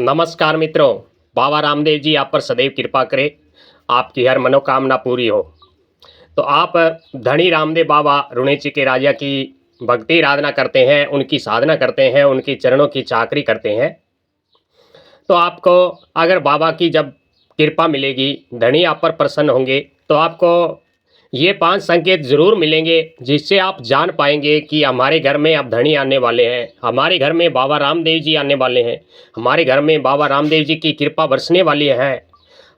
नमस्कार मित्रों। बाबा रामदेव जी आप पर सदैव कृपा करें, आपकी हर मनोकामना पूरी हो। तो आप धनी रामदेव बाबा रुणेची के राजा की भक्ति आराधना करते हैं, उनकी साधना करते हैं, उनकी चरणों की चाकरी करते हैं। तो आपको अगर बाबा की जब कृपा मिलेगी, धनी आप पर प्रसन्न होंगे, तो आपको ये 5 संकेत ज़रूर मिलेंगे जिससे आप जान पाएंगे कि हमारे घर में अब धनी आने वाले हैं, हमारे घर में बाबा रामदेव जी आने वाले हैं, हमारे घर में बाबा रामदेव जी की कृपा बरसने वाली है,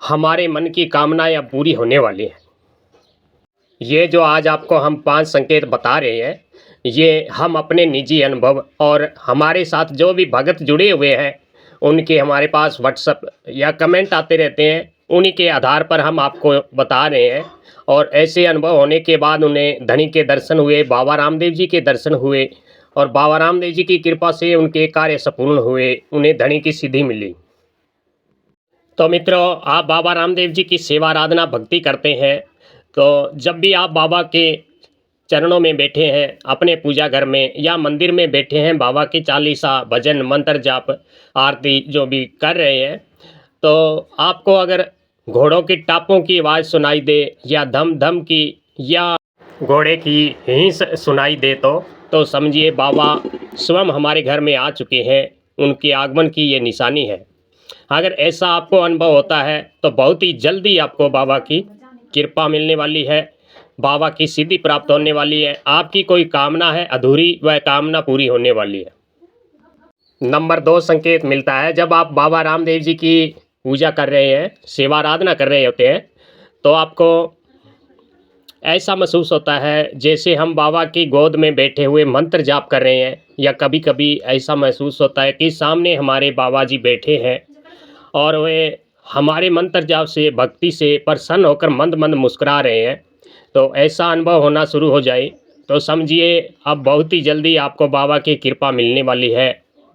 हमारे मन की कामनाएं अब पूरी होने वाली हैं। ये जो आज आपको हम 5 संकेत बता रहे हैं, ये हम अपने निजी अनुभव और हमारे साथ जो भी भगत जुड़े हुए हैं, उनके हमारे पास व्हाट्सएप या कमेंट आते रहते हैं, उन्हीं के आधार पर हम आपको बता रहे हैं। और ऐसे अनुभव होने के बाद उन्हें धनी के दर्शन हुए, बाबा रामदेव जी के दर्शन हुए और बाबा रामदेव जी की कृपा से उनके कार्य संपूर्ण हुए, उन्हें धनी की सिद्धि मिली। तो मित्रों, आप बाबा रामदेव जी की सेवा आराधना भक्ति करते हैं, तो जब भी आप बाबा के चरणों में बैठे हैं, अपने पूजा घर में या मंदिर में बैठे हैं, बाबा की चालीसा भजन मंत्र जाप आरती जो भी कर रहे हैं, तो आपको अगर घोड़ों की टापों की आवाज़ सुनाई दे या धम धम की या घोड़े की हिंस सुनाई दे तो समझिए बाबा स्वयं हमारे घर में आ चुके हैं, उनके आगमन की ये निशानी है। अगर ऐसा आपको अनुभव होता है तो बहुत ही जल्दी आपको बाबा की कृपा मिलने वाली है, बाबा की सिद्धि प्राप्त होने वाली है, आपकी कोई कामना है अधूरी वह कामना पूरी होने वाली है। नंबर 2 संकेत मिलता है, जब आप बाबा रामदेव जी की पूजा कर रहे हैं, सेवा आराधना कर रहे होते हैं, तो आपको ऐसा महसूस होता है जैसे हम बाबा की गोद में बैठे हुए मंत्र जाप कर रहे हैं, या कभी कभी ऐसा महसूस होता है कि सामने हमारे बाबा जी बैठे हैं और वे हमारे मंत्र जाप से भक्ति से प्रसन्न होकर मंद मंद मुस्कुरा रहे हैं। तो ऐसा अनुभव होना शुरू हो जाए तो समझिए अब बहुत ही जल्दी आपको बाबा की कृपा मिलने वाली है,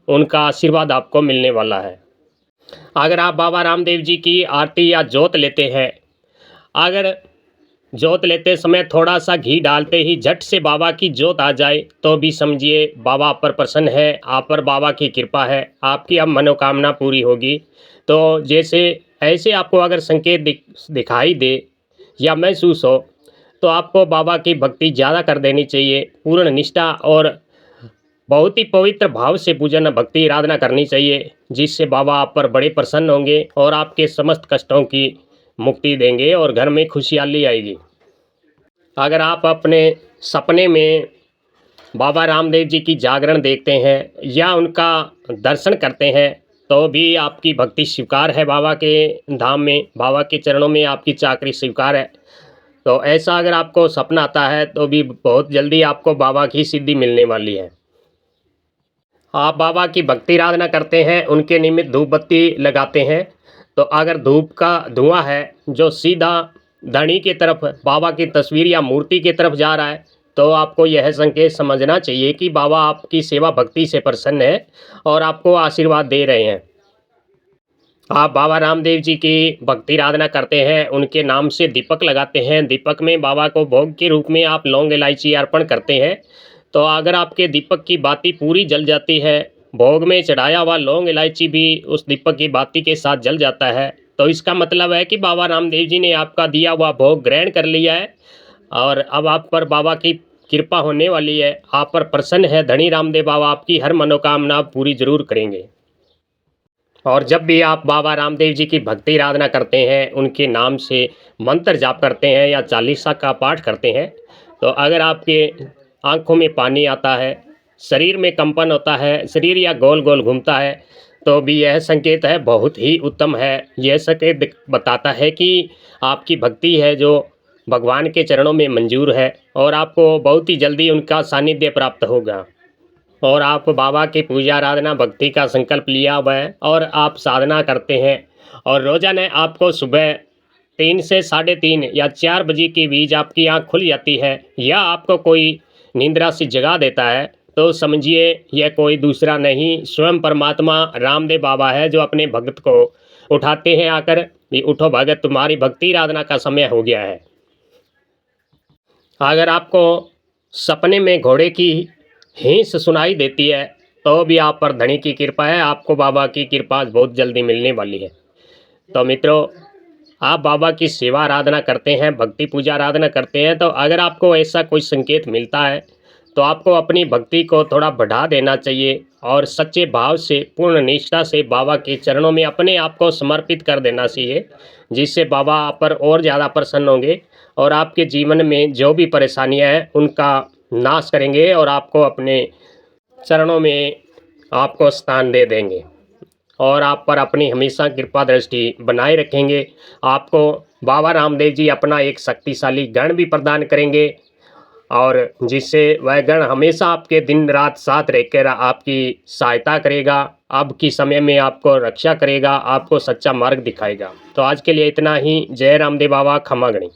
उनका आशीर्वाद आपको मिलने वाला है। अगर आप बाबा रामदेव जी की आरती या जोत लेते हैं, अगर जोत लेते समय थोड़ा सा घी डालते ही झट से बाबा की जोत आ जाए तो भी समझिए बाबा आप पर प्रसन्न है, आप पर बाबा की कृपा है, आपकी अब मनोकामना पूरी होगी। तो जैसे ऐसे आपको अगर संकेत दिखाई दे या महसूस हो तो आपको बाबा की भक्ति ज़्यादा कर देनी चाहिए, पूर्ण निष्ठा और बहुत ही पवित्र भाव से पूजन भक्ति आराधना करनी चाहिए, जिससे बाबा आप पर बड़े प्रसन्न होंगे और आपके समस्त कष्टों की मुक्ति देंगे और घर में खुशहाली आएगी। अगर आप अपने सपने में बाबा रामदेव जी की जागरण देखते हैं या उनका दर्शन करते हैं तो भी आपकी भक्ति स्वीकार है, बाबा के धाम में बाबा के चरणों में आपकी चाकरी स्वीकार है। तो ऐसा अगर आपको सपना आता है तो भी बहुत जल्दी आपको बाबा की सिद्धि मिलने वाली है। आप बाबा की भक्ति आराधना करते हैं, उनके निमित्त धूप बत्ती लगाते हैं, तो अगर धूप का धुआं है जो सीधा धनी की तरफ बाबा की तस्वीर या मूर्ति की तरफ जा रहा है, तो आपको यह संकेत समझना चाहिए कि बाबा आपकी सेवा भक्ति से प्रसन्न है और आपको आशीर्वाद दे रहे हैं। आप बाबा रामदेव जी की भक्ति आराधना करते हैं, उनके नाम से दीपक लगाते हैं, दीपक में बाबा को भोग के रूप में आप लौंग इलायची अर्पण करते हैं, तो अगर आपके दीपक की बाती पूरी जल जाती है, भोग में चढ़ाया हुआ लौंग इलायची भी उस दीपक की बाती के साथ जल जाता है, तो इसका मतलब है कि बाबा रामदेव जी ने आपका दिया हुआ भोग ग्रहण कर लिया है और अब आप पर बाबा की कृपा होने वाली है, आप पर प्रसन्न है धनी रामदेव बाबा, आपकी हर मनोकामना पूरी जरूर करेंगे। और जब भी आप बाबा रामदेव जी की भक्ति आराधना करते हैं, उनके नाम से मंत्र जाप करते हैं या चालीसा का पाठ करते हैं, तो अगर आपके आंखों में पानी आता है, शरीर में कंपन होता है, शरीर या गोल गोल घूमता है, तो भी यह संकेत है बहुत ही उत्तम है। यह संकेत बताता है कि आपकी भक्ति है जो भगवान के चरणों में मंजूर है और आपको बहुत ही जल्दी उनका सानिध्य प्राप्त होगा। और आप बाबा की पूजा आराधना भक्ति का संकल्प लिया हुआ है और आप साधना करते हैं और रोजाना आपको सुबह 3 से 3:30 या 4 बजे के बीच आपकी आँख खुल जाती है या आपको कोई निंद्रा से जगा देता है, तो समझिए यह कोई दूसरा नहीं स्वयं परमात्मा रामदेव बाबा है जो अपने भक्त को उठाते हैं आकर भी उठो भगत, तुम्हारी भक्ति आराधना का समय हो गया है। अगर आपको सपने में घोड़े की हिंस सुनाई देती है तो भी आप पर धनी की कृपा है, आपको बाबा की कृपा बहुत जल्दी मिलने वाली है। तो मित्रों, आप बाबा की सेवा आराधना करते हैं, भक्ति पूजा आराधना करते हैं, तो अगर आपको ऐसा कोई संकेत मिलता है तो आपको अपनी भक्ति को थोड़ा बढ़ा देना चाहिए और सच्चे भाव से, पूर्ण निष्ठा से बाबा के चरणों में अपने आप को समर्पित कर देना चाहिए, जिससे बाबा आप पर और ज़्यादा प्रसन्न होंगे और आपके जीवन में जो भी परेशानियां हैं उनका नाश करेंगे और आपको अपने चरणों में आपको स्थान दे देंगे और आप पर अपनी हमेशा कृपा दृष्टि बनाए रखेंगे। आपको बाबा रामदेव जी अपना एक शक्तिशाली गण भी प्रदान करेंगे और जिससे वह गण हमेशा आपके दिन रात साथ रहकर आपकी सहायता करेगा, अब की समय में आपको रक्षा करेगा, आपको सच्चा मार्ग दिखाएगा। तो आज के लिए इतना ही। जय रामदेव बाबा, खमा गणी।